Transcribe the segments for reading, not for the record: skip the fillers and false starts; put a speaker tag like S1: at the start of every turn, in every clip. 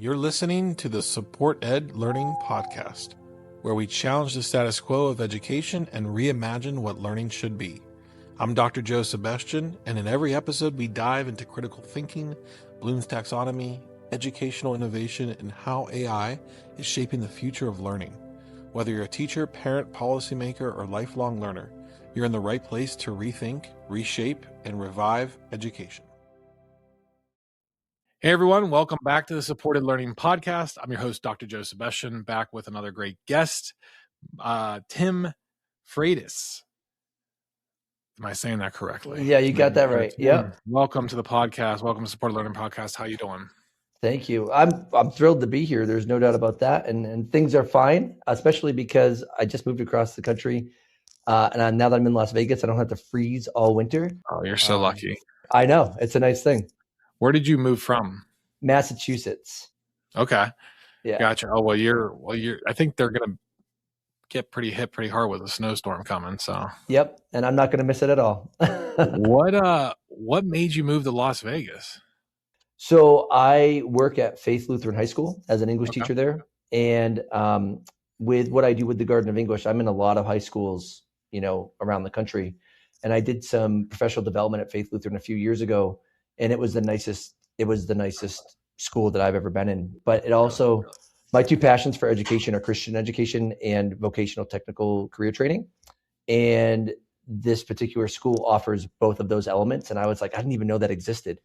S1: You're listening to the Support Ed Learning Podcast, where we challenge the status quo of education and reimagine what learning should be. I'm Dr. Joe Sebestyen, and in every episode we dive into critical thinking, Bloom's taxonomy, educational innovation, and how AI is shaping the future of learning. Whether you're a teacher, parent, policymaker, or lifelong learner, you're in the right place to rethink, reshape, and revive education. Hey everyone, welcome back to the Supported Learning Podcast. I'm your host, Dr. Joe Sebestyen, back with another great guest, Tim Freighus. Am I saying that correctly?
S2: Yeah, you got that right. Yep.
S1: Welcome to the podcast. Welcome to Supported Learning Podcast. How you doing?
S2: Thank you. I'm thrilled to be here. There's no doubt about that. And things are fine, especially because I just moved across the country. Now that I'm in Las Vegas, I don't have to freeze all winter.
S1: Oh, you're so lucky.
S2: I know. It's a nice thing.
S1: Where did you move from?
S2: Massachusetts.
S1: Okay.
S2: Yeah.
S1: Gotcha. Oh, I think they're going to get pretty hit pretty hard with a snowstorm coming. So.
S2: Yep. And I'm not going to miss it at all.
S1: What made you move to Las Vegas?
S2: So I work at Faith Lutheran High School as an English teacher there. And with what I do with the Garden of English, I'm in a lot of high schools, around the country. And I did some professional development at Faith Lutheran a few years ago. And it was the nicest school that I've ever been in. But it also, my two passions for education are Christian education and vocational technical career training. And this particular school offers both of those elements. And I was like, I didn't even know that existed.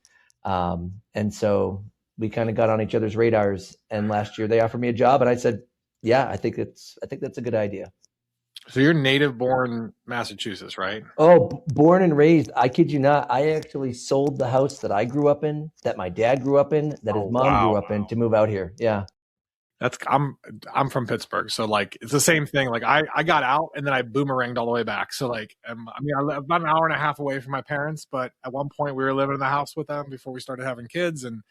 S2: And so we kind of got on each other's radars. And last year they offered me a job, and I said, yeah, I think that's a good idea.
S1: So you're native born Massachusetts, right?
S2: Oh, born and raised. I kid you not. I actually sold the house that I grew up in, that my dad grew up in, that his mom grew up in, to move out here. Yeah.
S1: I'm from Pittsburgh. So like, it's the same thing. Like I got out and then I boomeranged all the way back. So like, I live about an hour and a half away from my parents, but at one point we were living in the house with them before we started having kids. And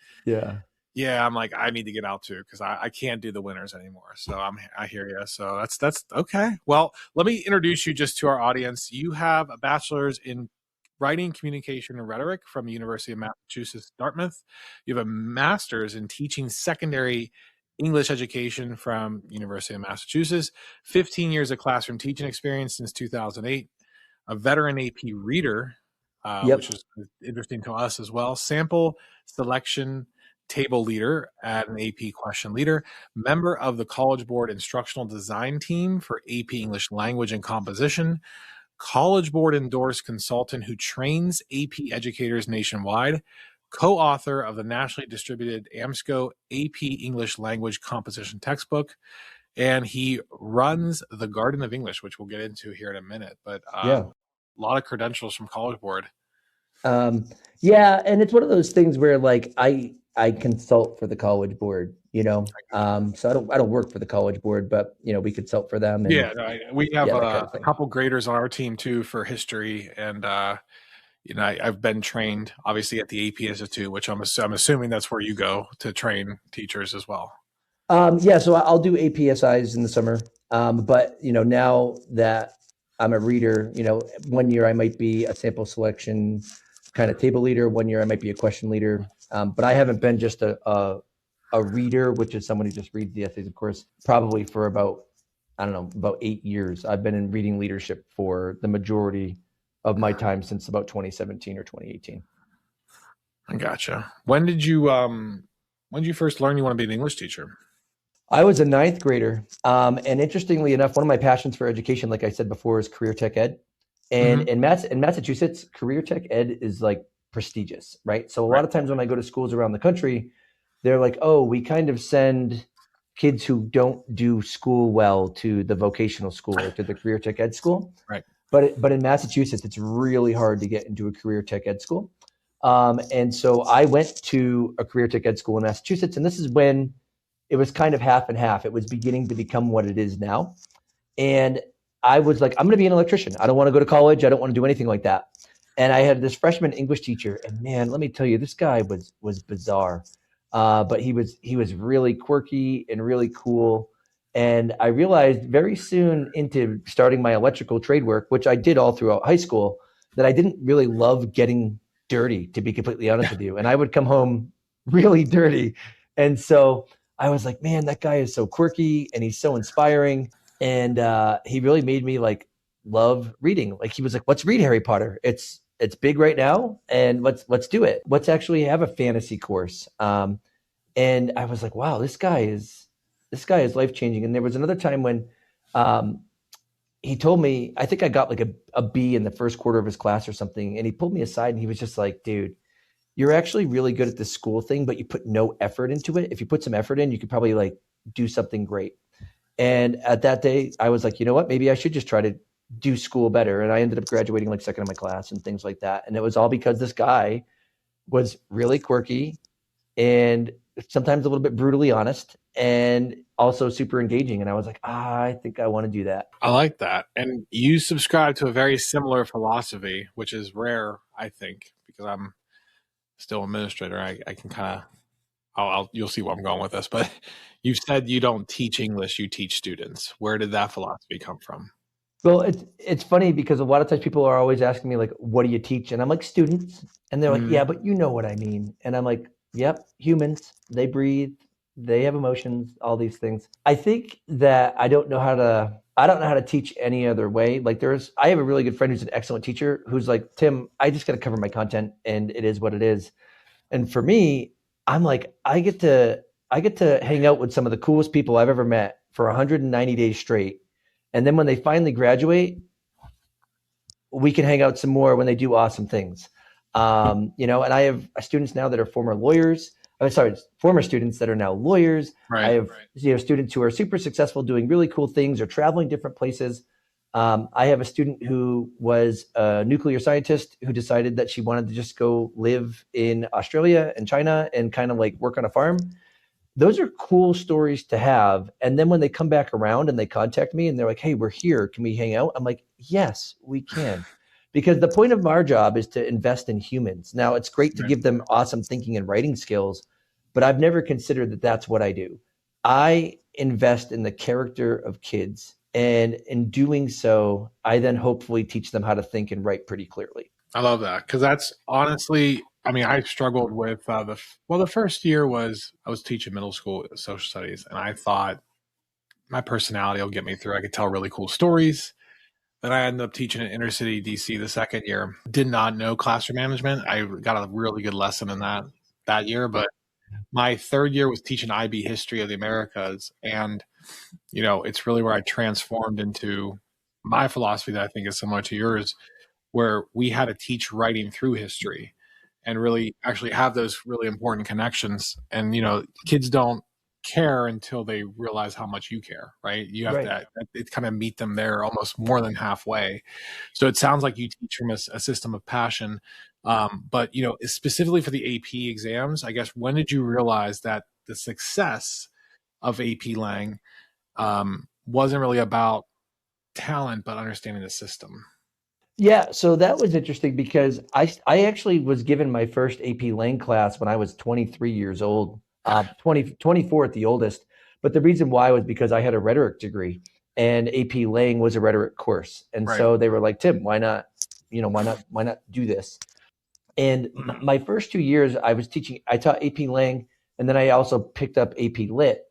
S1: yeah, I'm like, I need to get out too, because I can't do the winters anymore. So I hear you. So that's okay. Well, let me introduce you just to our audience. You have a bachelor's in writing, communication, and rhetoric from the University of Massachusetts, Dartmouth. You have a master's in teaching secondary English education from University of Massachusetts, 15 years of classroom teaching experience since 2008, a veteran AP reader, which is interesting to us as well, sample selection table leader at an AP question leader, member of the College Board instructional design team for AP English language and composition, College Board endorsed consultant who trains AP educators nationwide, co-author of the nationally distributed AMSCO AP English language composition textbook, and he runs the Garden of English, which we'll get into here in a minute. But a lot of credentials from College Board. And
S2: it's one of those things where like I consult for the College Board, so I don't work for the College Board, but we consult for them. And,
S1: we have a couple graders on our team too for history, and I've been trained obviously at the AP Institute, which I'm assuming that's where you go to train teachers as well.
S2: So I'll do APSIs in the summer. But now that I'm a reader, 1 year I might be a sample selection kind of table leader. 1 year I might be a question leader. But I haven't been just a reader, which is someone who just reads the essays, of course, probably for about 8 years. I've been in reading leadership for the majority of my time since about 2017 or 2018.
S1: I gotcha. When did you first learn you want to be an English teacher?
S2: I was a ninth grader. And interestingly enough, one of my passions for education, like I said before, is career tech ed. And in Massachusetts, career tech ed is like prestigious, right? So a lot of times when I go to schools around the country, they're like, oh, we kind of send kids who don't do school well to the vocational school or to the career tech ed school.
S1: Right.
S2: But in Massachusetts, it's really hard to get into a career tech ed school. And so I went to a career tech ed school in Massachusetts, and this is when it was kind of half and half. It was beginning to become what it is now. And I was like, I'm going to be an electrician. I don't want to go to college. I don't want to do anything like that. And I had this freshman English teacher, and man, let me tell you, this guy was bizarre. But he was really quirky and really cool. And I realized very soon into starting my electrical trade work, which I did all throughout high school, that I didn't really love getting dirty, to be completely honest with you. And I would come home really dirty And so I was like, man, that guy is so quirky and he's so inspiring. And he really made me like love reading. Like he was like, let's read Harry Potter. It's big right now, and let's do it. Let's actually have a fantasy course. And I was like, wow, this guy is life changing. And there was another time when um, he told me, I think I got like a B in the first quarter of his class or something. And he pulled me aside and he was just like, dude, you're actually really good at this school thing, but you put no effort into it. If you put some effort in, you could probably like do something great. And at that day, I was like, you know what? Maybe I should just try to do school better. And I ended up graduating like second in my class and things like that. And it was all because this guy was really quirky and sometimes a little bit brutally honest and also super engaging. And I was like, I think I want to do that.
S1: I like that. And you subscribe to a very similar philosophy, which is rare, I think, because I'm still administrator. I can kind of, you'll see where I'm going with this, but you've said you don't teach English, you teach students. Where did that philosophy come from?
S2: Well, it's funny because a lot of times people are always asking me like, what do you teach? And I'm like, students. And they're like, yeah, but you know what I mean. And I'm like, yep, humans, they breathe, they have emotions, all these things. I think that I don't know how to teach any other way. Like I have a really good friend who's an excellent teacher who's like, Tim, I just got to cover my content and it is what it is. And for me, I'm like, I get to hang out with some of the coolest people I've ever met for 190 days straight. And then when they finally graduate, we can hang out some more when they do awesome things. And I have students now that are former students that are now lawyers.
S1: Right,
S2: I have students who are super successful doing really cool things or traveling different places. I have a student who was a nuclear scientist who decided that she wanted to just go live in Australia and China and kind of like work on a farm. Those are cool stories to have. And then when they come back around and they contact me and they're like, hey, we're here, can we hang out? I'm like, yes, we can. Because the point of our job is to invest in humans. Now, it's great to give them awesome thinking and writing skills, but I've never considered that that's what I do. I invest in the character of kids. And in doing so, I then hopefully teach them how to think and write pretty clearly.
S1: I love that because that's honestly, I mean, I struggled with the first year I was teaching middle school social studies, and I thought my personality will get me through. I could tell really cool stories. Then I ended up teaching in inner city DC the second year. Did not know classroom management. I got a really good lesson in that year, but my third year was teaching IB history of the Americas, and it's really where I transformed into my philosophy that I think is similar to yours, where we had to teach writing through history and really actually have those really important connections. And, kids don't care until they realize how much you care, right? You have to kind of meet them there almost more than halfway. So it sounds like you teach from a system of passion. But, specifically for the AP exams, I guess, when did you realize that the success of AP Lang wasn't really about talent, but understanding the system?
S2: Yeah, so that was interesting because I actually was given my first AP Lang class when I was 23 years old, 24 at the oldest. But the reason why was because I had a rhetoric degree and AP Lang was a rhetoric course. And so they were like, Tim, why not do this? And my first 2 years I taught AP Lang, and then I also picked up AP Lit.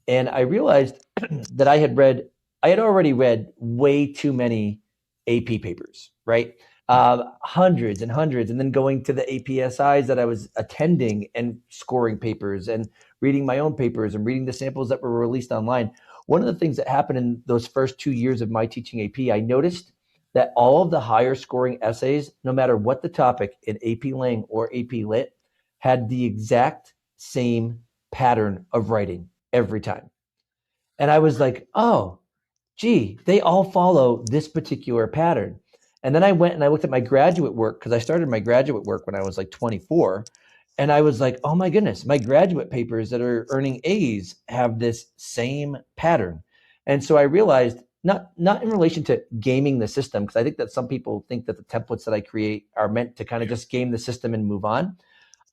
S2: And I realized that I had already read way too many AP papers, right? Hundreds and hundreds, and then going to the APSIs that I was attending and scoring papers and reading my own papers and reading the samples that were released online. One of the things that happened in those first 2 years of my teaching AP, I noticed that all of the higher scoring essays, no matter what the topic in AP Lang or AP Lit, had the exact same pattern of writing every time. And I was like, oh, gee, they all follow this particular pattern. And then I went and I looked at my graduate work because I started my graduate work when I was like 24. And I was like, oh my goodness, my graduate papers that are earning A's have this same pattern. And so I realized, not in relation to gaming the system, because I think that some people think that the templates that I create are meant to kind of just game the system and move on.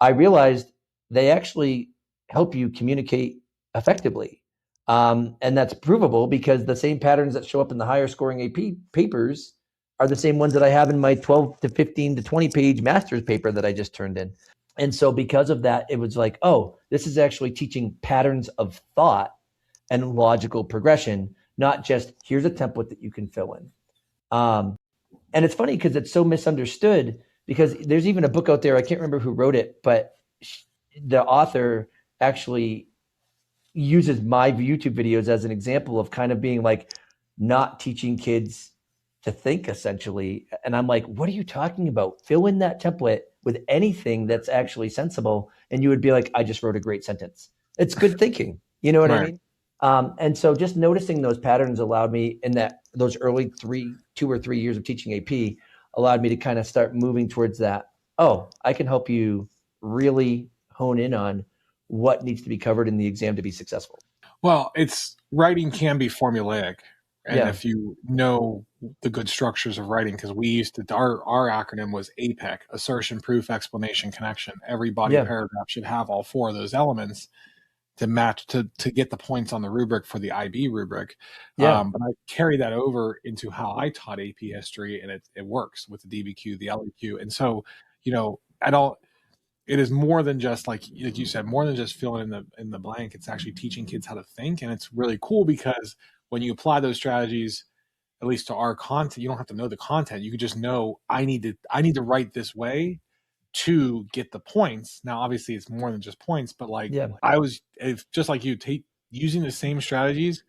S2: I realized they actually help you communicate effectively. And that's provable because the same patterns that show up in the higher scoring AP papers are the same ones that I have in my 12 to 15 to 20 page master's paper that I just turned in. And so because of that, it was like, oh, this is actually teaching patterns of thought and logical progression, not just here's a template that you can fill in. And it's funny because it's so misunderstood, because there's even a book out there, I can't remember who wrote it, but the author actually uses my YouTube videos as an example of kind of being like not teaching kids to think, essentially. And I'm like, what are you talking about? Fill in that template with anything that's actually sensible. And you would be like, I just wrote a great sentence. It's good thinking. You know what I mean? And so just noticing those patterns allowed me, in that those early 2 or 3 years of teaching AP, allowed me to kind of start moving towards that. Oh, I can help you really hone in on what needs to be covered in the exam to be successful.
S1: Well, writing can be formulaic. And
S2: Yeah.
S1: if you know the good structures of writing, because we used to, our acronym was APEC, assertion, proof, explanation, connection. Every body paragraph should have all 4 of those elements to match, to get the points on the rubric for the IB rubric.
S2: Yeah.
S1: But I carry that over into how I taught AP history, and it works with the DBQ, the LEQ. And so, it is more than just, like you said, more than just filling in the blank. It's actually teaching kids how to think. And it's really cool because when you apply those strategies, at least to our content, you don't have to know the content. You can just know, I need to write this way to get the points. Now, obviously it's more than just points, but I was just like you, using the same strategies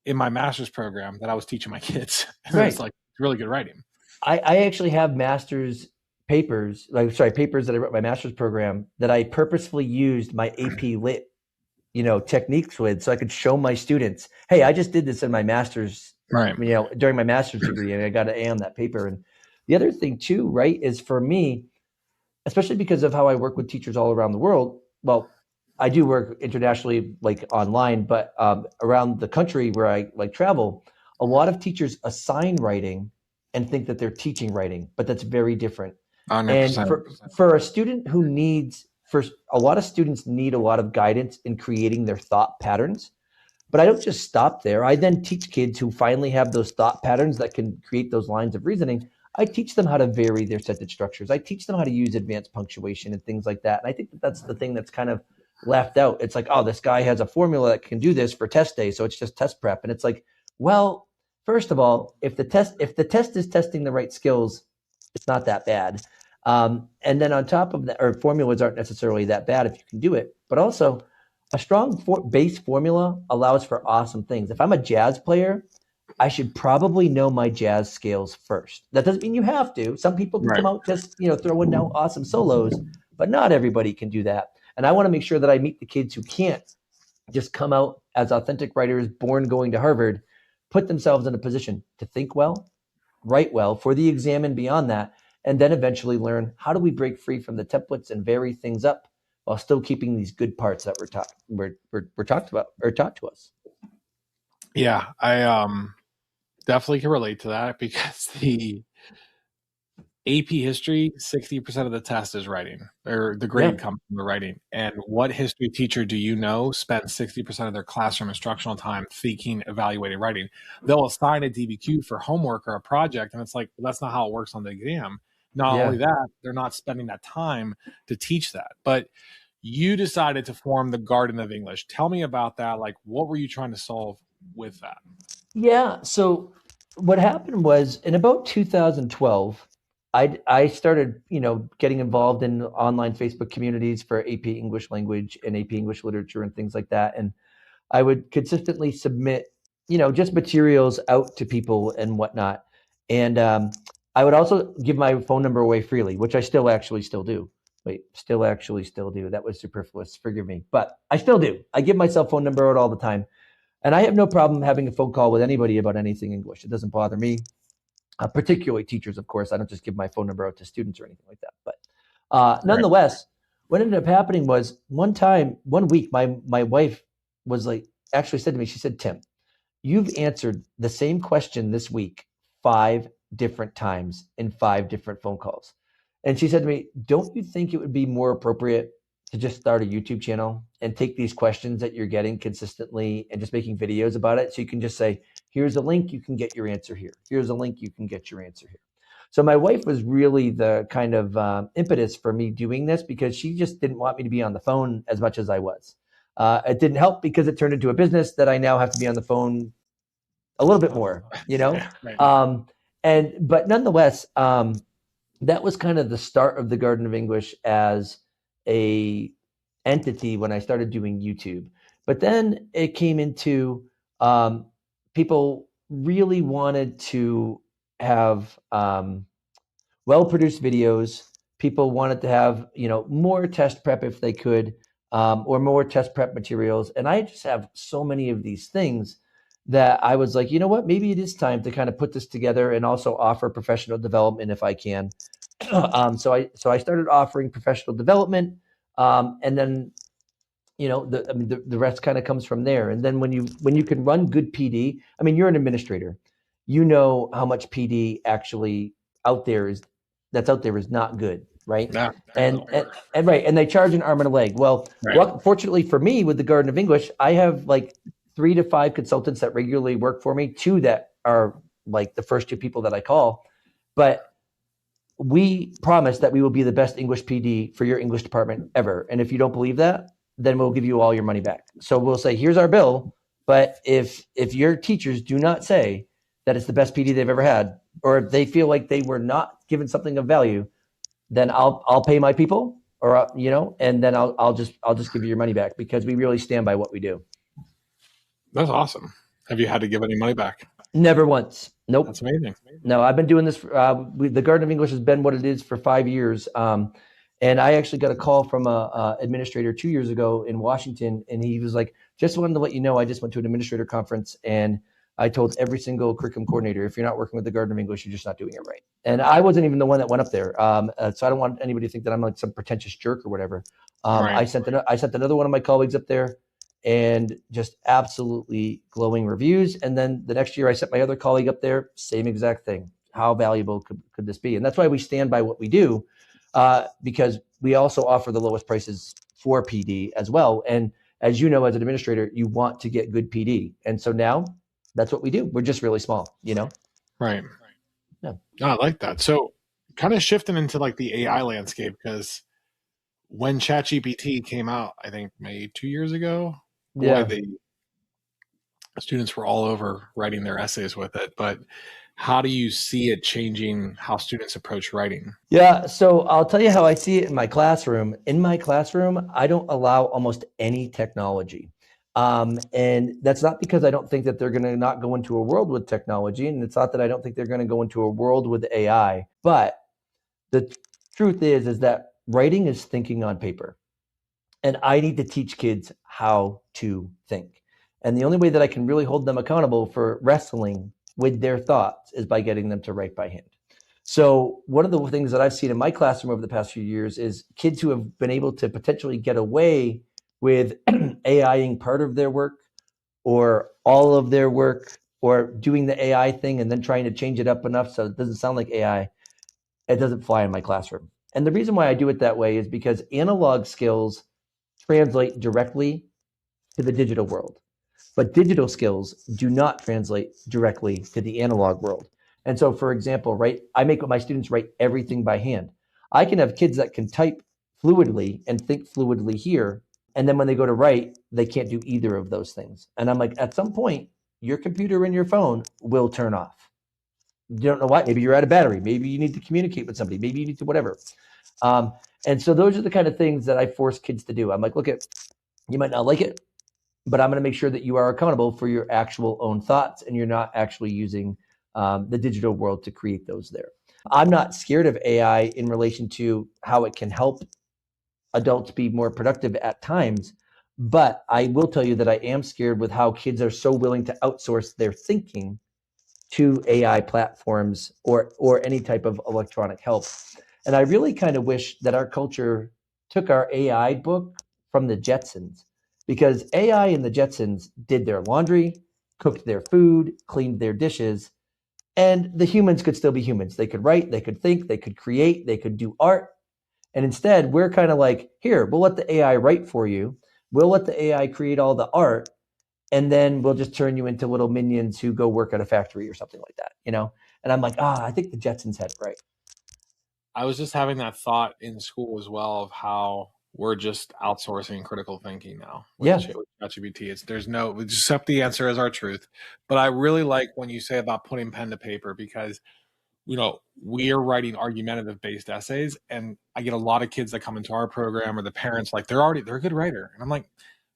S1: in my master's program that I was teaching my kids. And it's like really good writing.
S2: I actually have master's papers, papers that I wrote my master's program that I purposefully used my AP Lit, techniques with, so I could show my students, hey, I just did this in my master's, during my master's degree, and I got an A on that paper. And the other thing too, right, is for me, especially because of how I work with teachers all around the world. Well, I do work internationally, like online, but around the country where I travel, a lot of teachers assign writing and think that they're teaching writing, but that's very different. 100%. And for a student who a lot of students need a lot of guidance in creating their thought patterns. But I don't just stop there. I then teach kids who finally have those thought patterns that can create those lines of reasoning. I teach them how to vary their sentence structures. I teach them how to use advanced punctuation and things like that. And I think that that's the thing that's kind of left out. It's like, oh, this guy has a formula that can do this for test day, so it's just test prep. And it's like, well, first of all, if the test is testing the right skills, it's not that bad. And then on top of that, or formulas aren't necessarily that bad if you can do it, but also a strong base formula allows for awesome things. If I'm a jazz player, I should probably know my jazz scales first. That doesn't mean you have to. Some people can come out just, throwing down awesome solos, but not everybody can do that. And I want to make sure that I meet the kids who can't just come out as authentic writers born going to Harvard, put themselves in a position to think well, write well for the exam and beyond that, and then eventually learn, how do we break free from the templates and vary things up while still keeping these good parts that we're talked about or taught to us.
S1: Yeah, I definitely can relate to that, because the AP history, 60% of the test is writing, or the grade comes from the writing. And what history teacher do you know spends 60% of their classroom instructional time thinking, evaluating, writing? They'll assign a DBQ for homework or a project, and it's like, well, that's not how it works on the exam. Not only that, they're not spending that time to teach that. But you decided to form the Garden of English. Tell me about that. Like, what were you trying to solve with that?
S2: Yeah. So what happened was, in about 2012, I started, getting involved in online Facebook communities for AP English language and AP English literature and things like that. And I would consistently submit, just materials out to people and whatnot. And I would also give my phone number away freely, which I still do. Still do. That was superfluous. Forgive me. But I still do. I give my cell phone number out all the time. And I have no problem having a phone call with anybody about anything English. It doesn't bother me. Particularly teachers, of course. I don't just give my phone number out to students or anything like that. But nonetheless, what ended up happening was, one week, my wife was actually said to me, she said, Tim, you've answered the same question this week 5 different times in 5 different phone calls. And she said to me, don't you think it would be more appropriate to just start a YouTube channel and take these questions that you're getting consistently and just making videos about it? So you can just say, here's a link, you can get your answer here. Here's a link, you can get your answer here. So my wife was really the kind of impetus for me doing this, because she just didn't want me to be on the phone as much as I was. It didn't help because it turned into a business that I now have to be on the phone a little bit more,
S1: Yeah, right.
S2: But nonetheless, that was kind of the start of the Garden of English as a entity when I started doing YouTube. But then it came into people really wanted to have well-produced videos. People wanted to have more test prep if they could, or more test prep materials. And I just have so many of these things that I was like, you know what, maybe it is time to kind of put this together and also offer professional development if I can. So I started offering professional development, and then the rest kind of comes from there. And then when you can run good PD, I mean, you're an administrator, you know how much PD actually out there is not good, right?
S1: Yeah,
S2: And right, and they charge an arm and a leg. Well,
S1: right.
S2: fortunately for me with the Garden of English, I have like 3 to 5 consultants that regularly work for me, 2 that are like the first 2 people that I call. But we promise that we will be the best English PD for your English department ever. And if you don't believe that, then we'll give you all your money back. So we'll say, here's our bill. But if your teachers do not say that it's the best PD they've ever had, or if they feel like they were not given something of value, then I'll pay my people, or and then I'll just give you your money back, because we really stand by what we do.
S1: That's awesome. Have you had to give any money back?
S2: Never once. Nope.
S1: That's amazing.
S2: No, I've been doing this. The Garden of English has been what it is for 5 years. And I actually got a call from a administrator 2 years ago in Washington, and he was like, just wanted to let you know, I just went to an administrator conference, and I told every single curriculum coordinator, if you're not working with the Garden of English, you're just not doing it right. And I wasn't even the one that went up there. So I don't want anybody to think that I'm like some pretentious jerk or whatever.
S1: Right.
S2: I sent another one of my colleagues up there, and just absolutely glowing reviews. And then the next year I sent my other colleague up there, same exact thing. How valuable could this be? And that's why we stand by what we do, because we also offer the lowest prices for PD as well. And as you know, as an administrator, you want to get good PD. And so now that's what we do. We're just really small,
S1: Right.
S2: Yeah.
S1: No, I like that. So kind of shifting into like the AI landscape, because when ChatGPT came out, I think maybe 2 years ago, boy, the students were all over writing their essays with it. But how do you see it changing how students approach writing?
S2: Yeah, so I'll tell you how I see it in my classroom. In my classroom, I don't allow almost any technology. And that's not because I don't think that they're going to not go into a world with technology. And it's not that I don't think they're going to go into a world with AI. But the truth is that writing is thinking on paper. And I need to teach kids how to think. And the only way that I can really hold them accountable for wrestling with their thoughts is by getting them to write by hand. So one of the things that I've seen in my classroom over the past few years is kids who have been able to potentially get away with AIing part of their work or all of their work, or doing the AI thing and then trying to change it up enough so it doesn't sound like AI. It doesn't fly in my classroom. And the reason why I do it that way is because analog skills translate directly to the digital world, but digital skills do not translate directly to the analog world. And so, for example, right, I make my students write everything by hand. I can have kids that can type fluidly and think fluidly here, and then when they go to write, they can't do either of those things. And I'm like, at some point, your computer and your phone will turn off. You don't know why. Maybe you're out of battery. Maybe you need to communicate with somebody. Maybe you need to whatever. And so those are the kind of things that I force kids to do. I'm like, look, you might not like it, but I'm going to make sure that you are accountable for your actual own thoughts, and you're not actually using the digital world to create those there. I'm not scared of AI in relation to how it can help adults be more productive at times, but I will tell you that I am scared with how kids are so willing to outsource their thinking to AI platforms or any type of electronic help. And I really kind of wish that our culture took our AI book from the Jetsons, because AI and the Jetsons did their laundry, cooked their food, cleaned their dishes, and the humans could still be humans. They could write, they could think, they could create, they could do art. And instead, we're kind of like, here, we'll let the AI write for you. We'll let the AI create all the art, and then we'll just turn you into little minions who go work at a factory or something like that, And And I'm like, I think the Jetsons had it right.
S1: I was just having that thought in school as well of how we're just outsourcing critical thinking now with
S2: Yeah.
S1: ChatGPT. We just accept the answer as our truth. But I really like when you say about putting pen to paper, because we are writing argumentative based essays, and I get a lot of kids that come into our program, or the parents, like they're a good writer. And I'm like,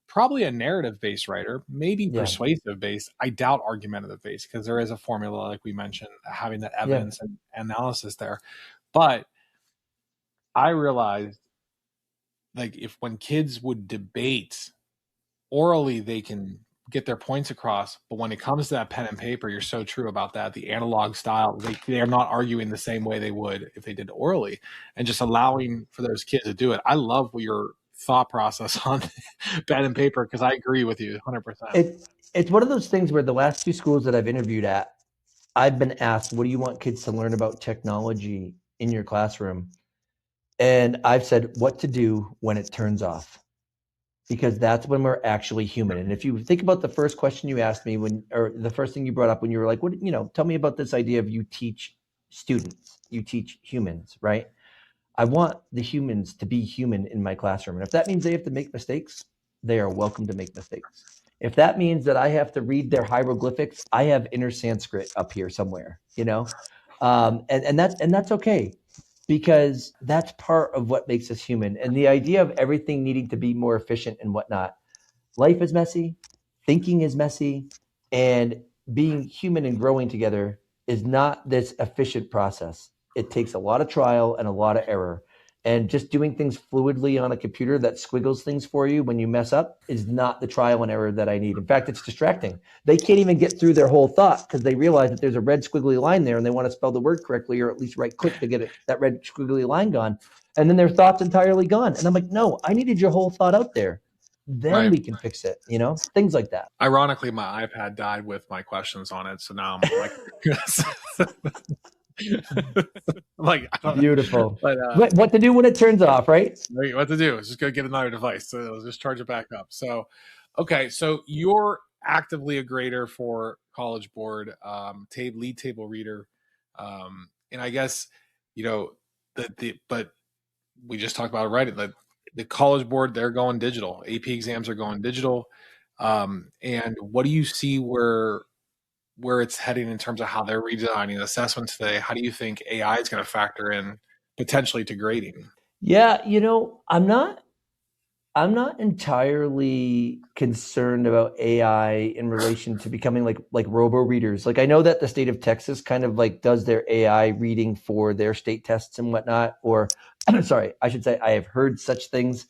S1: probably a narrative based writer, maybe persuasive based. I doubt argumentative based, because there is a formula, like we mentioned, having that evidence and analysis there. But I realized, like, when kids would debate orally, they can get their points across, but when it comes to that pen and paper, you're so true about that. The analog style, they are not arguing the same way they would if they did orally, and just allowing for those kids to do it. I love your thought process on pen and paper, because I agree with you 100%.
S2: It's one of those things where the last 2 schools that I've interviewed at, I've been asked, what do you want kids to learn about technology in your classroom? And I've said what to do when it turns off, because that's when we're actually human. And if you think about the first question you asked me or the first thing you brought up when you were like, tell me about this idea of you teach students, you teach humans, right? I want the humans to be human in my classroom. And if that means they have to make mistakes, they are welcome to make mistakes. If that means that I have to read their hieroglyphics, I have inner Sanskrit up here somewhere, and that's okay, because that's part of what makes us human. And the idea of everything needing to be more efficient and whatnot, life is messy, thinking is messy, and being human and growing together is not this efficient process. It takes a lot of trial and a lot of error. And just doing things fluidly on a computer that squiggles things for you when you mess up is not the trial and error that I need. In fact, it's distracting. They can't even get through their whole thought because they realize that there's a red squiggly line there and they want to spell the word correctly, or at least right click to get that red squiggly line gone. And then their thought's entirely gone. And I'm like, no, I needed your whole thought out there. Then we can fix it, things like that.
S1: Ironically, my iPad died with my questions on it. So now I'm like,
S2: beautiful. But, what to do when it turns off, right?
S1: What to do is just go get another device. So it'll just charge it back up. So, okay. So you're actively a grader for College Board, lead table reader. And I guess, but we just talked about it, right? The College Board, they're going digital. AP exams are going digital. And what do you see where it's heading in terms of how they're redesigning assessments today? How do you think AI is going to factor in potentially to grading?
S2: Yeah, I'm not entirely concerned about AI in relation to becoming like robo readers. Like, I know that the state of Texas kind of like does their AI reading for their state tests and whatnot, or sorry, I should say I have heard such things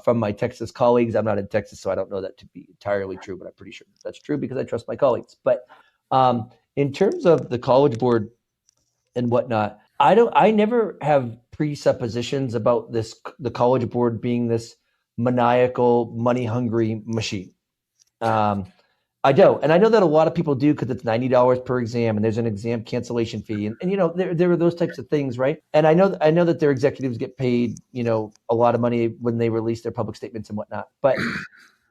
S2: from my Texas colleagues. I'm not in Texas, so I don't know that to be entirely true, but I'm pretty sure that's true because I trust my colleagues. But in terms of the College Board and whatnot, I never have presuppositions about the College Board being this maniacal, money-hungry machine. I don't, and I know that a lot of people do because it's $90 per exam, and there's an exam cancellation fee, and there are those types of things, right? And I know that their executives get paid, a lot of money when they release their public statements and whatnot. But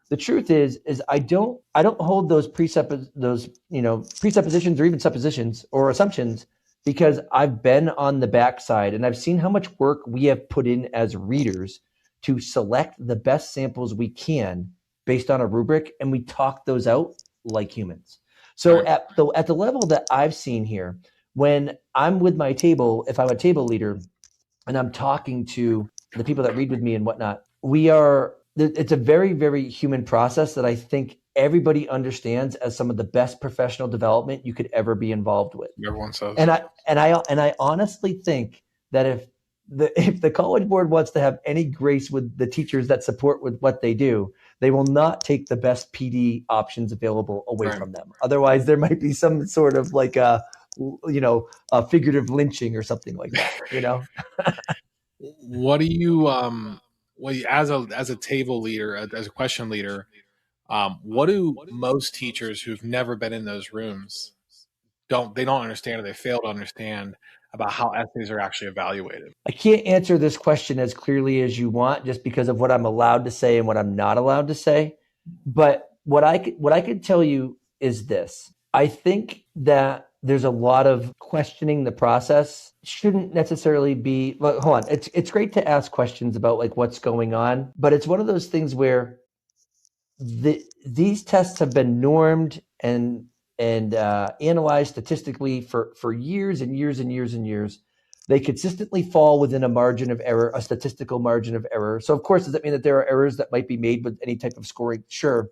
S2: the truth is I don't hold those presuppositions or even suppositions or assumptions, because I've been on the backside and I've seen how much work we have put in as readers to select the best samples we can based on a rubric, and we talk those out like humans. So at the level that I've seen here, when I'm with my table, if I'm a table leader and I'm talking to the people that read with me and whatnot, it's a very, very human process that I think everybody understands as some of the best professional development you could ever be involved with.
S1: Everyone says.
S2: And I honestly think that if the College Board wants to have any grace with the teachers that support with what they do, they will not take the best PD options available away from them. Otherwise, there might be some sort of like a figurative lynching or something like that.
S1: What do you as a table leader, as a question leader, what do most teachers who've never been in those rooms don't understand, or they fail to understand about how essays are actually evaluated?
S2: I can't answer this question as clearly as you want, just because of what I'm allowed to say and what I'm not allowed to say. But what I could tell you is this: I think that there's a lot of questioning the process. Shouldn't necessarily be, well, hold on. It's great to ask questions about like what's going on, but it's one of those things where these tests have been normed and analyzed statistically for years and years and years and years. They consistently fall within a margin of error, a statistical margin of error. So of course, does that mean that there are errors that might be made with any type of scoring? Sure.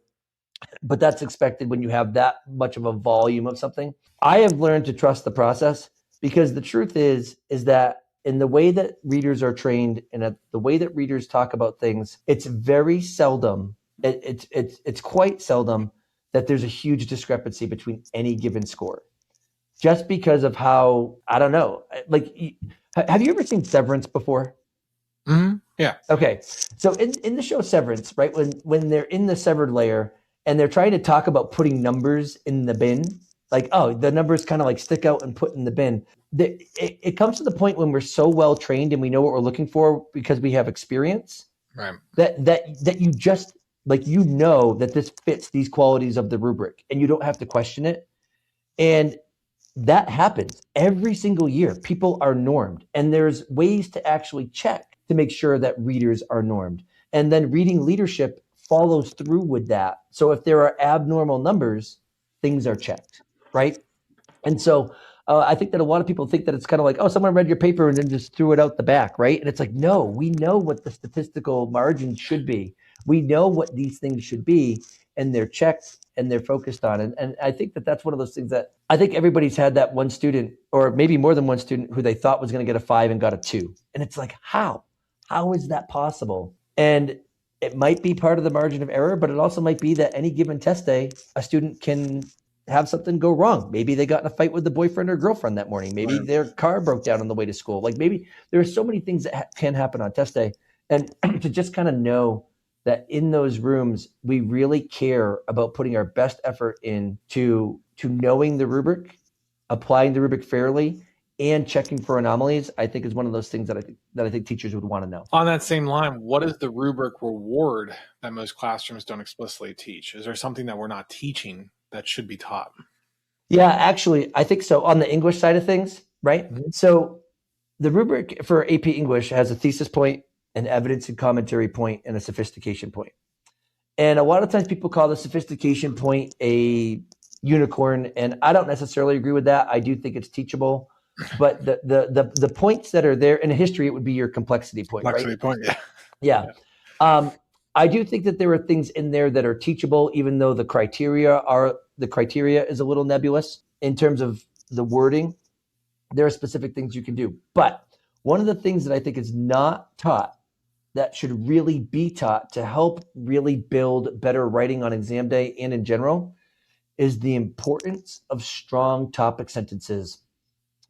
S2: But that's expected when you have that much of a volume of something. I have learned to trust the process because the truth is that in the way that readers are trained and the way that readers talk about things, it's very seldom, it's quite seldom that there's a huge discrepancy between any given score. Just because of how, I don't know, like, have you ever seen Severance before?
S1: Mm-hmm. Yeah.
S2: Okay. So in the show Severance, right, when they're in the severed layer and they're trying to talk about putting numbers in the bin, like, oh, the numbers kind of like stick out and put in the bin. It comes to the point when we're so well trained and we know what we're looking for because we have experience,
S1: right?
S2: That you just, like, you know that this fits these qualities of the rubric and you don't have to question it. And that happens every single year. People are normed, and there's ways to actually check to make sure that readers are normed. And then reading leadership follows through with that. So if there are abnormal numbers, things are checked, right? And so I think that a lot of people think that it's kind of like, oh, someone read your paper and then just threw it out the back, right? And it's like, no, we know what the statistical margin should be. We know what these things should be, and they're checked and they're focused on. And I think that that's one of those things that I think everybody's had, that one student, or maybe more than one student, who they thought was going to get a 5 and got a 2. And it's like, how is that possible? And it might be part of the margin of error, but it also might be that any given test day, a student can have something go wrong. Maybe they got in a fight with the boyfriend or girlfriend that morning. Maybe their car broke down on the way to school. Like, maybe there are so many things that can happen on test day. And to just kind of know that in those rooms, we really care about putting our best effort into knowing the rubric, applying the rubric fairly, and checking for anomalies, I think is one of those things that I think teachers would want to know.
S1: On that same line, what is the rubric reward that most classrooms don't explicitly teach? Is there something that we're not teaching that should be taught?
S2: Yeah, actually, I think so. On the English side of things, right? Mm-hmm. So the rubric for AP English has a thesis point, an evidence and commentary point, and a sophistication point. And a lot of times people call the sophistication point a unicorn, and I don't necessarily agree with that. I do think it's teachable, but the points that are there in history, it would be your complexity point.
S1: Complexity
S2: right?
S1: point,
S2: yeah. I do think that there are things in there that are teachable, even though the criteria is a little nebulous in terms of the wording. There are specific things you can do, but one of the things that I think is not taught that should really be taught to help really build better writing on exam day and in general is the importance of strong topic sentences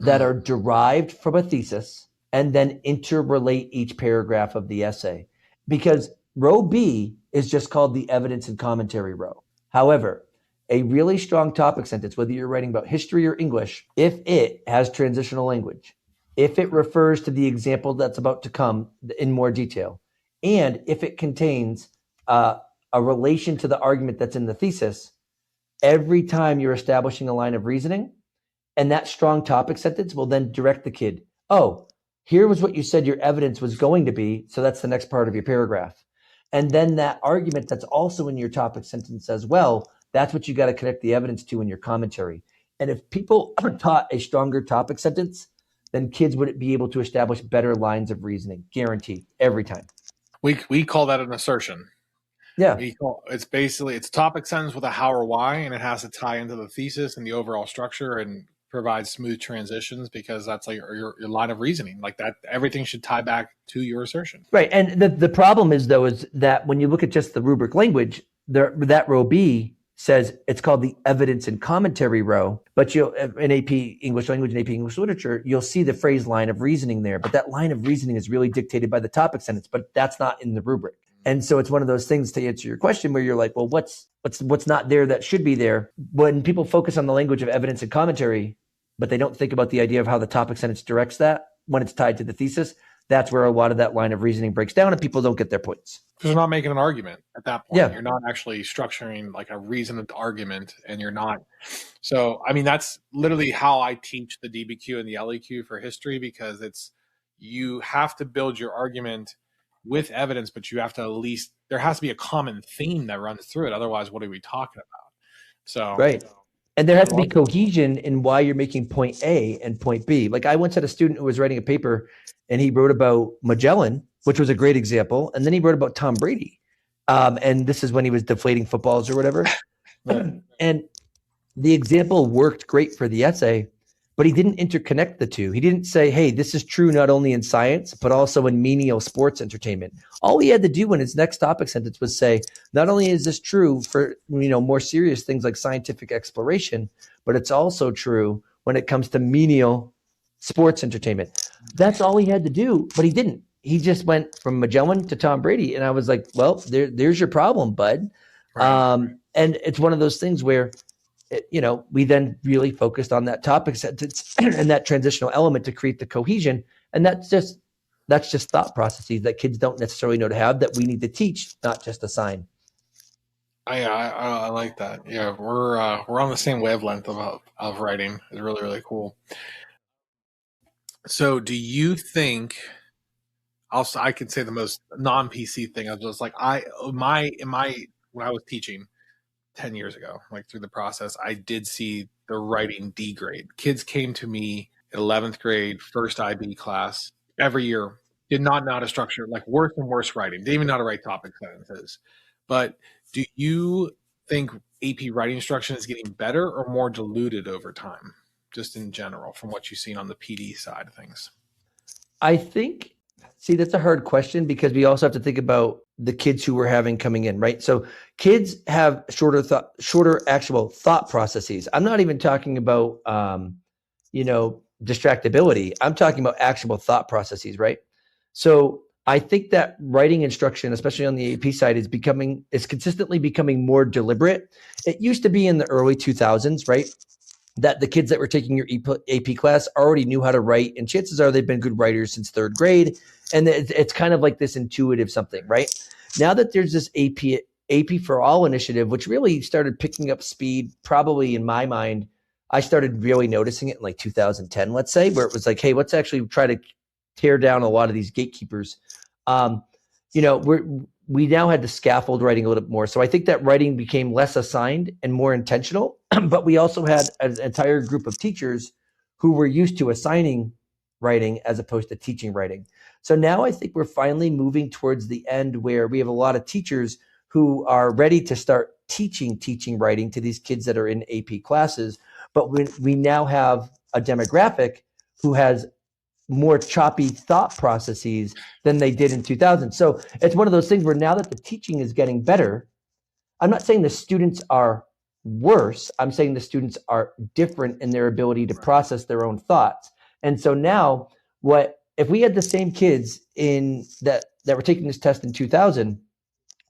S2: that are derived from a thesis and then interrelate each paragraph of the essay. Because row B is just called the evidence and commentary row. However, a really strong topic sentence, whether you're writing about history or English, if it has transitional language, if it refers to the example that's about to come in more detail, and if it contains a relation to the argument that's in the thesis, every time you're establishing a line of reasoning, and that strong topic sentence will then direct the kid, oh, here was what you said your evidence was going to be, so that's the next part of your paragraph. And then that argument that's also in your topic sentence as well, that's what you got to connect the evidence to in your commentary. And if people are taught a stronger topic sentence, then kids would be able to establish better lines of reasoning, guaranteed, every time.
S1: We call that an assertion.
S2: Yeah.
S1: It's topic sentence with a how or why, and it has to tie into the thesis and the overall structure and provide smooth transitions, because that's like your line of reasoning. Like that, everything should tie back to your assertion.
S2: Right. And the problem is, though, is that when you look at just the rubric language, that row B says it's called the evidence and commentary row, but you'll in AP English language and AP English literature, you'll see the phrase line of reasoning there. But that line of reasoning is really dictated by the topic sentence, but that's not in the rubric. And so it's one of those things, to answer your question, where you're like, well, what's not there that should be there? When people focus on the language of evidence and commentary, but they don't think about the idea of how the topic sentence directs that when it's tied to the thesis, that's where a lot of that line of reasoning breaks down and people don't get their points.
S1: Because you're not making an argument at that point.
S2: Yeah.
S1: You're not actually structuring like a reasoned argument, and you're not. So, I mean, that's literally how I teach the DBQ and the LEQ for history, because you have to build your argument with evidence, but you have to at least, there has to be a common theme that runs through it. Otherwise, what are we talking about? So,
S2: right. And there has to be cohesion in why you're making point A and point B. Like I once had a student who was writing a paper and he wrote about Magellan, which was a great example. And then he wrote about Tom Brady. And this is when he was deflating footballs or whatever. And the example worked great for the essay, but he didn't interconnect the two. He didn't say, hey, this is true not only in science, but also in menial sports entertainment. All he had to do in his next topic sentence was say, not only is this true for more serious things like scientific exploration, but it's also true when it comes to menial sports entertainment. That's all he had to do, but he didn't. He just went from Magellan to Tom Brady. And I was like, well, there's your problem, bud. Right. And it's one of those things where we then really focused on that topic sentence and that transitional element to create the cohesion. And that's just thought processes that kids don't necessarily know to have, that we need to teach, not just assign.
S1: I like that. Yeah, we're on the same wavelength of writing. It's really, really cool. So do you think, also I could say the most non-PC thing, I was just like, when I was teaching 10 years ago, like through the process, I did see the writing degrade. Kids came to me in 11th grade, first IB class, every year, did not know how to structure, like worse and worse writing, didn't even know how to write topic sentences. But do you think AP writing instruction is getting better or more diluted over time, just in general, from what you've seen on the PD side of things?
S2: I think, that's a hard question, because we also have to think about the kids who we're having coming in, right? So kids have shorter actual thought processes. I'm not even talking about, distractibility. I'm talking about actual thought processes, right? So I think that writing instruction, especially on the AP side, is consistently becoming more deliberate. It used to be in the early 2000s, right, that the kids that were taking your AP class already knew how to write, and chances are they've been good writers since third grade. And it's kind of like this intuitive something, right? Now that there's this AP for All initiative, which really started picking up speed, probably in my mind, I started really noticing it in like 2010, let's say, where it was like, hey, let's actually try to tear down a lot of these gatekeepers. We now had to scaffold writing a little bit more. So I think that writing became less assigned and more intentional, but we also had an entire group of teachers who were used to assigning writing as opposed to teaching writing. So now I think we're finally moving towards the end where we have a lot of teachers who are ready to start teaching writing to these kids that are in AP classes. But we now have a demographic who has more choppy thought processes than they did in 2000. So it's one of those things where now that the teaching is getting better, I'm not saying the students are worse. I'm saying the students are different in their ability to process their own thoughts. And so now if we had the same kids that were taking this test in 2000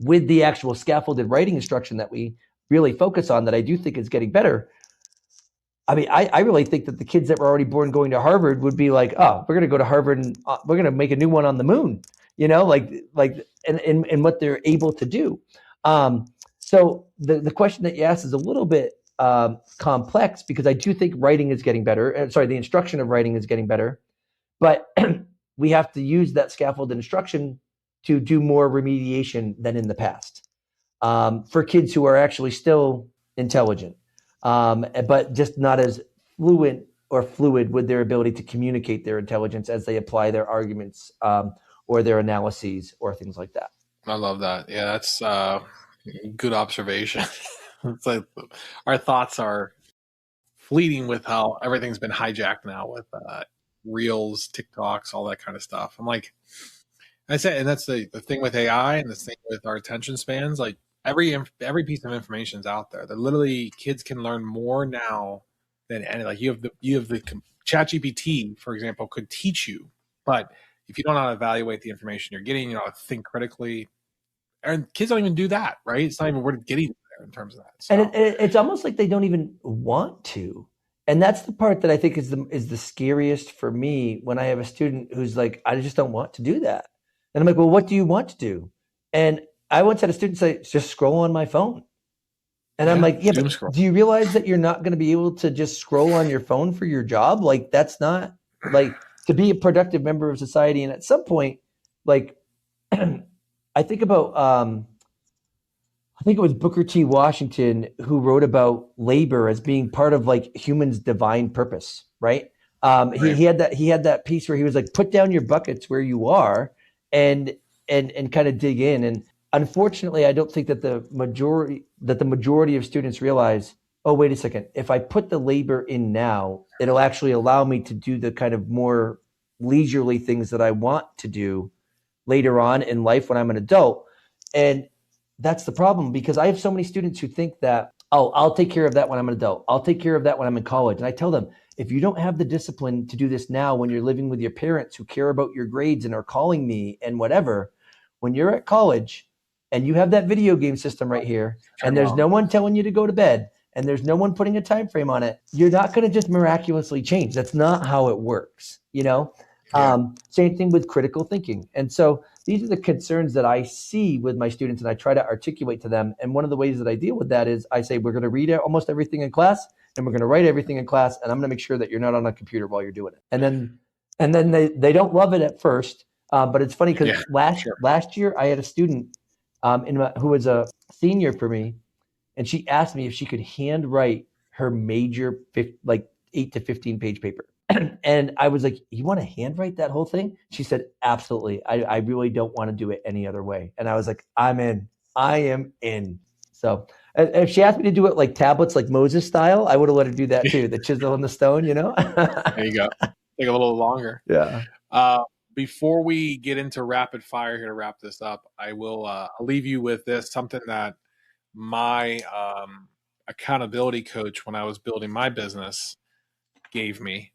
S2: with the actual scaffolded writing instruction that we really focus on, that I do think is getting better, I mean, I really think that the kids that were already born going to Harvard would be like, oh, we're going to go to Harvard and we're going to make a new one on the moon, and what they're able to do. So the question that you asked is a little bit complex, because I do think writing is getting better. The instruction of writing is getting better, but we have to use that scaffolded instruction to do more remediation than in the past for kids who are actually still intelligent. But just not as fluid with their ability to communicate their intelligence as they apply their arguments or their analyses or things like that.
S1: I love that. Yeah, that's good observation. It's like our thoughts are fleeting with how everything's been hijacked now with Reels, TikToks, all that kind of stuff. I'm like, I said, and that's the thing with AI and the thing with our attention spans. Like, every piece of information is out there. That literally kids can learn more now than any. Like you have the ChatGPT, for example, could teach you, but if you don't know how to evaluate the information you're getting, think critically, and kids don't even do that, right? It's not even worth getting there in terms of that. So.
S2: And it's almost like they don't even want to. And that's the part that I think is the scariest for me when I have a student who's like, I just don't want to do that. And I'm like, well, what do you want to do? And I once had a student say, just scroll on my phone. And I'm
S1: Yeah,
S2: like, yeah,
S1: doom
S2: but
S1: scroll.
S2: do you realize that you're not going to be able to just scroll on your phone for your job? Like, that's not like to be a productive member of society. And at some point, like, I think about, I think it was Booker T. Washington who wrote about labor as being part of like humans' divine purpose, right? He,
S1: Right.
S2: he had that piece where he was like, put down your buckets where you are, and and kind of dig in. And unfortunately, I don't think that the majority of students realize, oh, wait a second, if I put the labor in now, it'll actually allow me to do the kind of more leisurely things that I want to do later on in life when I'm an adult. And that's the problem, because I have so many students who think that, oh, I'll take care of that when I'm an adult. I'll take care of that when I'm in college. And I tell them, if you don't have the discipline to do this now when you're living with your parents who care about your grades and are calling me and whatever, when you're at college and you have that video game system right here, and there's no one telling you to go to bed, and there's no one putting a time frame on it, you're not going to just miraculously change. That's not how it works, you know?
S1: Yeah.
S2: Same thing with critical thinking. And so these are the concerns that I see with my students, and I try to articulate to them. And one of the ways that I deal with that is I say, we're going to read almost everything in class, and we're going to write everything in class, and I'm going to make sure that you're not on a computer while you're doing it. And then they don't love it at first, but it's funny because last year I had a student who was a senior for me, and she asked me if she could handwrite her major like 8 to 15 page paper. And I was like, you want to handwrite that whole thing? She said, absolutely. I really don't want to do it any other way. And I was like, I'm in. I am in. So if she asked me to do it like tablets, like Moses style, I would have let her do that too. The chisel and the stone, you know?
S1: There you go. Take a little longer.
S2: Yeah.
S1: Before we get into rapid fire here to wrap this up, I will I'll leave you with this, something that my accountability coach when I was building my business gave me,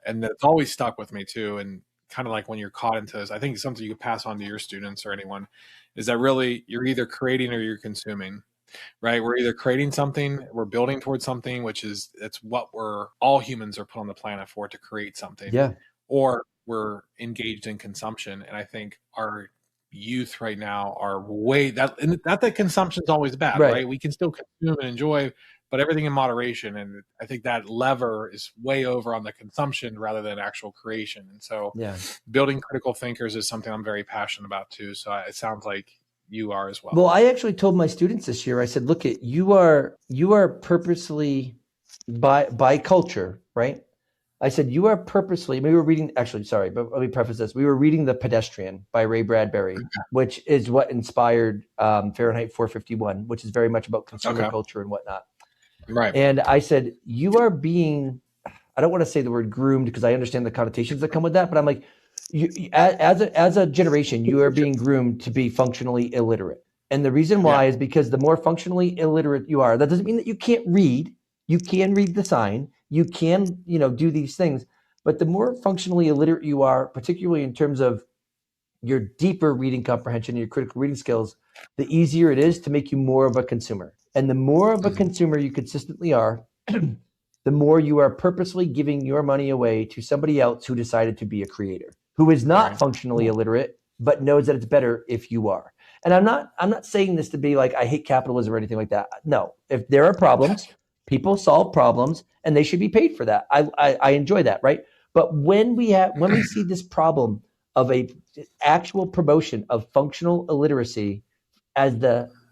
S1: and that's always stuck with me too. And kind of like when you're caught into this, I think it's something you could pass on to your students or anyone, is that really you're either creating or you're consuming, right? We're either creating something, we're building towards something, which is it's what we're all humans are put on the planet for, to create something,
S2: Yeah.
S1: or we're engaged in consumption. And I think our youth right now are way that, and not that consumption is always bad, right? We can still consume and enjoy, but everything in moderation. And I think that lever is way over on the consumption rather than actual creation. And so building critical thinkers is something I'm very passionate about too. So it sounds like you are as well.
S2: Well, I actually told my students this year, I said, look, you are purposely by culture, right? I said, you are purposely, we were reading, actually, sorry, but let me preface this. We were reading The Pedestrian by Ray Bradbury, which is what inspired Fahrenheit 451, which is very much about consumer culture and whatnot.
S1: Right.
S2: And I said, you are being, I don't want to say the word groomed because I understand the connotations that come with that, but I'm like, as a generation, you are being groomed to be functionally illiterate. And the reason why is because the more functionally illiterate you are, that doesn't mean that you can't read. You can read the sign. You can, do these things. But the more functionally illiterate you are, particularly in terms of your deeper reading comprehension, your critical reading skills, the easier it is to make you more of a consumer. And the more of a consumer you consistently are, the more you are purposely giving your money away to somebody else who decided to be a creator, who is not functionally illiterate, but knows that it's better if you are. And I'm not saying this to be like, I hate capitalism or anything like that. No, if there are problems, people solve problems and they should be paid for that. I enjoy that, right? But when we see this problem of a actual promotion of functional illiteracy as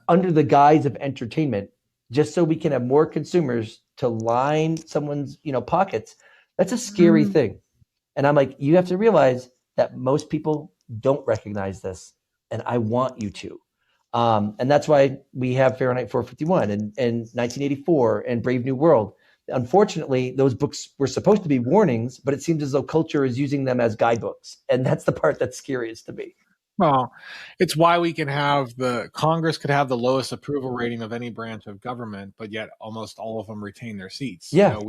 S2: under the guise of entertainment, just so we can have more consumers to line someone's pockets, that's a scary thing. And I'm like, you have to realize that most people don't recognize this, and I want you to. And that's why we have Fahrenheit 451 and 1984 and Brave New World. Unfortunately, those books were supposed to be warnings, but it seems as though culture is using them as guidebooks. And that's the part that's scariest to me.
S1: Well, it's why we can have Congress could have the lowest approval rating of any branch of government, but yet almost all of them retain their seats.
S2: Yeah.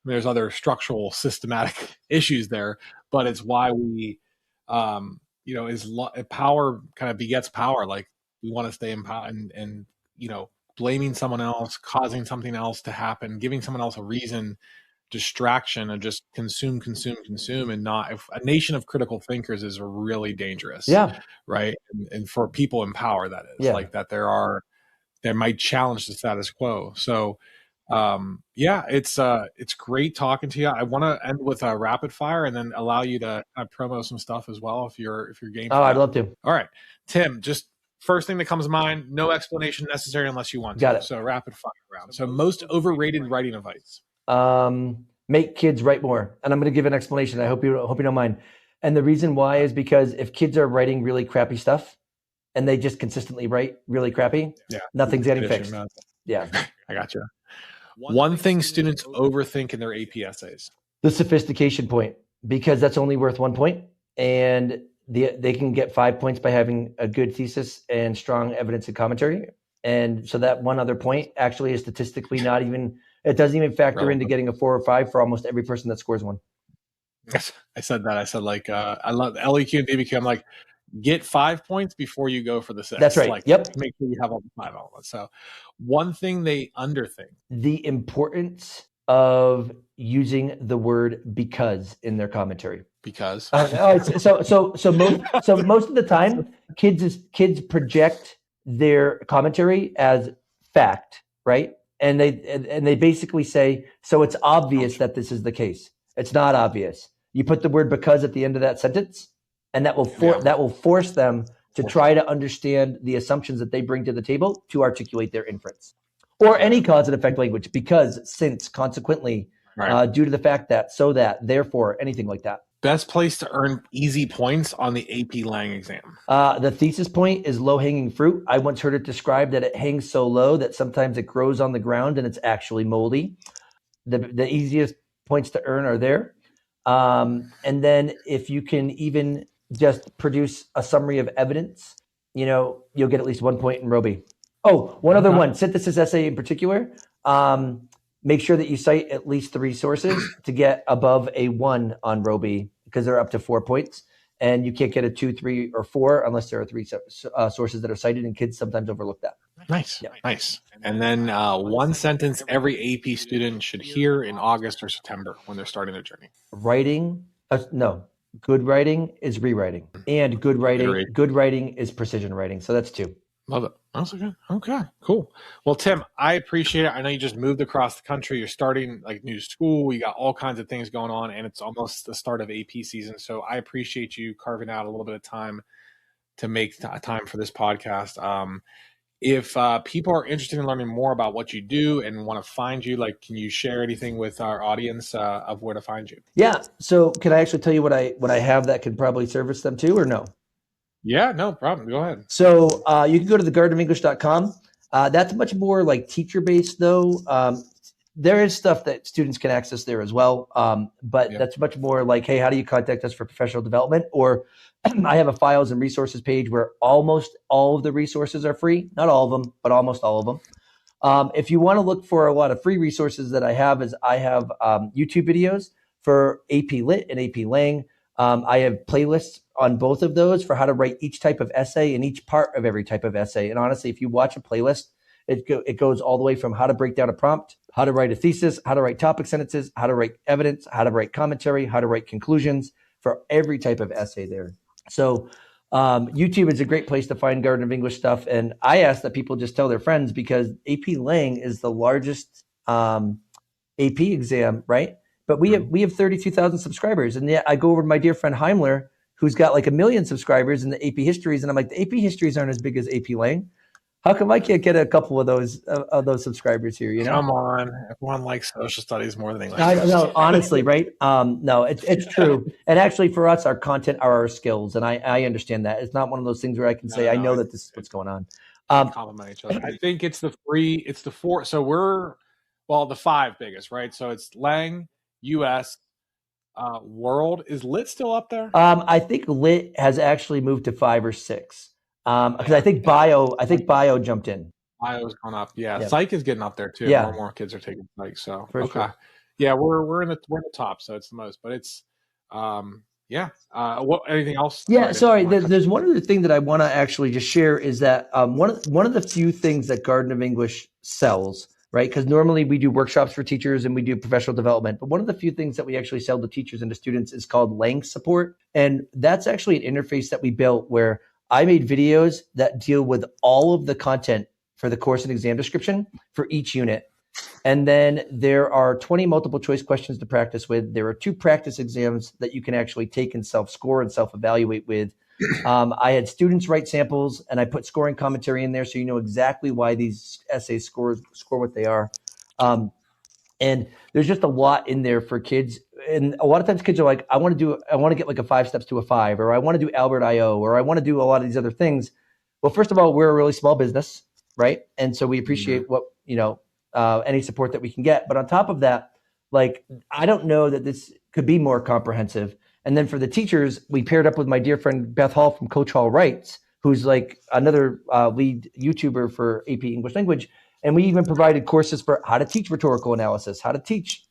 S1: There's other structural systematic issues there, but it's why we, power kind of begets power. Like we want to stay in power and blaming someone else, causing something else to happen, giving someone else a reason distraction of just consume, and not, if a nation of critical thinkers is really dangerous.
S2: Yeah.
S1: Right. And for people in power, that is like that that might challenge the status quo. So it's great talking to you. I want to end with a rapid fire and then allow you to promo some stuff as well if you're game for
S2: that. I'd love to.
S1: All right, Tim, just first thing that comes to mind, no explanation necessary unless you want to.
S2: Got it.
S1: So rapid fire round. So most overrated writing advice.
S2: Make kids write more. And I'm going to give an explanation. I hope you don't mind. And the reason why is because if kids are writing really crappy stuff and they just consistently write really crappy, nothing's getting fixed. Yeah.
S1: I got you. One thing students overthink in their AP essays.
S2: The sophistication point, because that's only worth 1 point. And they can get 5 points by having a good thesis and strong evidence and commentary. And so that one other point actually is statistically not even, it doesn't even factor into getting a 4 or 5 for almost every person that scores 1.
S1: Yes, I said that. I said I love LEQ and BBQ. I'm like, get 5 points before you go for the 6.
S2: That's right.
S1: Like,
S2: yep.
S1: Make sure you have all the 5 elements. So one thing they underthink. The
S2: importance of using the word because in their commentary.
S1: Because
S2: so most of the time kids project their commentary as fact, right? And they basically say, so it's obvious that this is the case. It's not obvious. You put the word because at the end of that sentence, and that will force them to try to understand the assumptions that they bring to the table to articulate their inference. Or any cause and effect language, because, since, consequently, due to the fact that, so that, therefore, anything like that.
S1: Best place to earn easy points on the AP Lang exam.
S2: The thesis point is low-hanging fruit. I once heard it described that it hangs so low that sometimes it grows on the ground and it's actually moldy. The easiest points to earn are there. And then if you can even just produce a summary of evidence, you'll get at least 1 point in Roby. Oh, one other one, synthesis essay in particular. Make sure that you cite at least 3 sources to get above a 1 on Roby, because they're up to 4 points. And you can't get a 2, 3, or 4 unless there are 3 sources that are cited, and kids sometimes overlook that.
S1: Nice. Yeah. Nice. And then one sentence every AP student should hear in August or September when they're starting their journey.
S2: Good writing is rewriting, and good writing is precision writing. So that's 2.
S1: Love it. That's good. Okay, cool. Well, Tim, I appreciate it. I know you just moved across the country. You're starting new school. You got all kinds of things going on, and it's almost the start of AP season. So I appreciate you carving out a little bit of time to make time for this podcast. If people are interested in learning more about what you do and want to find you, can you share anything with our audience of where to find you?
S2: Yeah. So can I actually tell you what I have that could probably service them too, or no?
S1: Yeah, no problem. Go ahead.
S2: So you can go to thegardenofenglish.com. That's much more teacher-based, though. There is stuff that students can access there as well. But that's much more hey, how do you contact us for professional development? Or I have a files and resources page where almost all of the resources are free. Not all of them, but almost all of them. If you want to look for a lot of free resources that I have YouTube videos for AP Lit and AP Lang. I have playlists on both of those for how to write each type of essay and each part of every type of essay. And honestly, if you watch a playlist, it goes all the way from how to break down a prompt, how to write a thesis, how to write topic sentences, how to write evidence, how to write commentary, how to write conclusions for every type of essay there. So YouTube is a great place to find Garden of English stuff. And I ask that people just tell their friends, because AP Lang is the largest AP exam, right? But we have 32,000 subscribers. And I go over to my dear friend Heimler, who's got 1 million subscribers in the AP histories. And I'm like, the AP histories aren't as big as AP Lang. How come I can't get a couple of those subscribers here?
S1: Come on, everyone likes social studies more than English.
S2: I know, honestly, right? No, it's true. And actually, for us, our content are our skills, and I understand that. It's not one of those things where I can say I know that this is what's going on.
S1: Compliment each other. I think it's the 4. So we're the 5 biggest, right? So it's Lang, US, World. Is Lit still up there?
S2: I think Lit has actually moved to 5 or 6. Because I think bio jumped in.
S1: Bio's gone up. Yeah. Psych is getting up there too.
S2: Yeah.
S1: More and more kids are taking psych. So
S2: Sure.
S1: Yeah, we're in the top, so it's the most. But it's what anything else?
S2: Yeah, sorry. There's one other thing that I want to actually just share is that one of the few things that Garden of English sells right? Because normally we do workshops for teachers and we do professional development. But one of the few things that we actually sell to teachers and to students is called Lang support. And that's actually an interface that we built where I made videos that deal with all of the content for the course and exam description for each unit. And then there are 20 multiple choice questions to practice with. There are 2 practice exams that you can actually take and self-score and self-evaluate with. I had students write samples and I put scoring commentary in there so you know exactly why these essays score what they are. And there's just a lot in there for kids. And a lot of times kids are like, I want to get like a 5 steps to a 5, or I want to do Albert IO, or I want to do a lot of these other things. Well, first of all, we're a really small business, right? And so we appreciate what, any support that we can get. But on top of that, like, I don't know that this could be more comprehensive. And then for the teachers, we paired up with my dear friend Beth Hall from Coach Hall Writes, who's like another lead YouTuber for AP English Language. And we even provided courses for how to teach rhetorical analysis, how to teach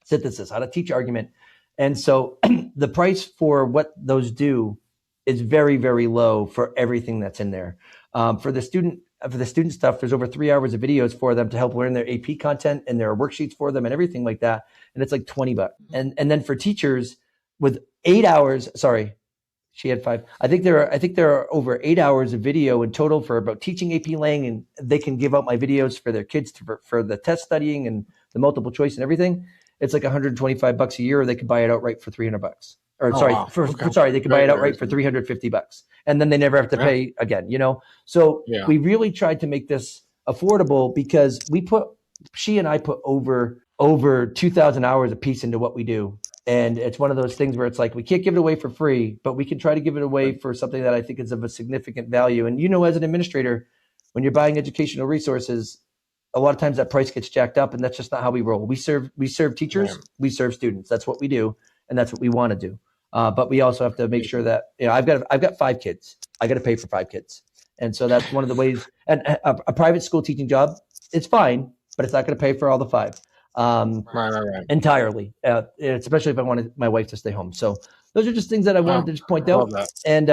S2: synthesis, how to teach argument. And so the price for what those do is very, very low for everything that's in there. For the student stuff, there's over 3 hours of videos for them to help learn their AP content, and there are worksheets for them and everything like that. And it's like $20. And then for teachers with 8 hours, sorry, she had 5. I think there are over 8 hours of video in total for about teaching AP Lang, and they can give out my videos for their kids for the test studying and the multiple choice and everything. It's like $125 a year, or they could buy it outright for $300. Or they could buy it outright for $350, and then they never have to pay again. So we really tried to make this affordable because she and I put over 2,000 hours a piece into what we do. And it's one of those things where it's like, we can't give it away for free, but we can try to give it away for something that I think is of a significant value. And, as an administrator, when you're buying educational resources, a lot of times that price gets jacked up, and that's just not how we roll. We serve teachers, we serve students. That's what we do. And that's what we want to do. But we also have to make sure that, I've got 5 kids. I got to pay for 5 kids. And so that's one of the ways. And a private school teaching job, it's fine, but it's not going to pay for all the 5.
S1: Right.
S2: Entirely, especially if I wanted my wife to stay home. So those are just things that I wanted to just point out. And,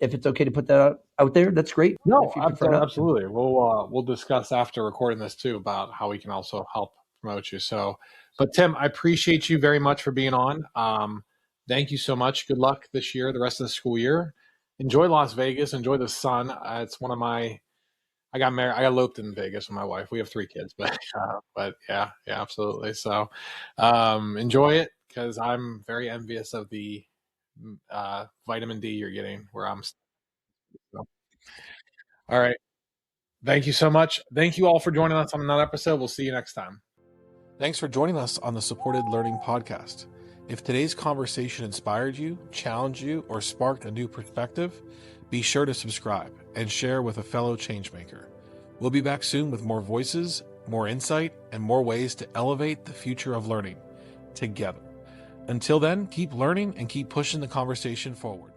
S2: if it's okay to put that out there, that's great.
S1: No, absolutely. We'll discuss after recording this too about how we can also help promote you. So, but Tim, I appreciate you very much for being on. Thank you so much. Good luck this year, the rest of the school year. Enjoy Las Vegas. Enjoy the sun. It's one of my. I got married. I got eloped in Vegas with my wife. We have 3 kids, but yeah, absolutely. So enjoy it, because I'm very envious of the vitamin D you're getting where I'm. So. All right. Thank you so much. Thank you all for joining us on another episode. We'll see you next time. Thanks for joining us on the Supported Learning Podcast. If today's conversation inspired you, challenged you, or sparked a new perspective, be sure to subscribe and share with a fellow changemaker. We'll be back soon with more voices, more insight, and more ways to elevate the future of learning together. Until then, keep learning and keep pushing the conversation forward.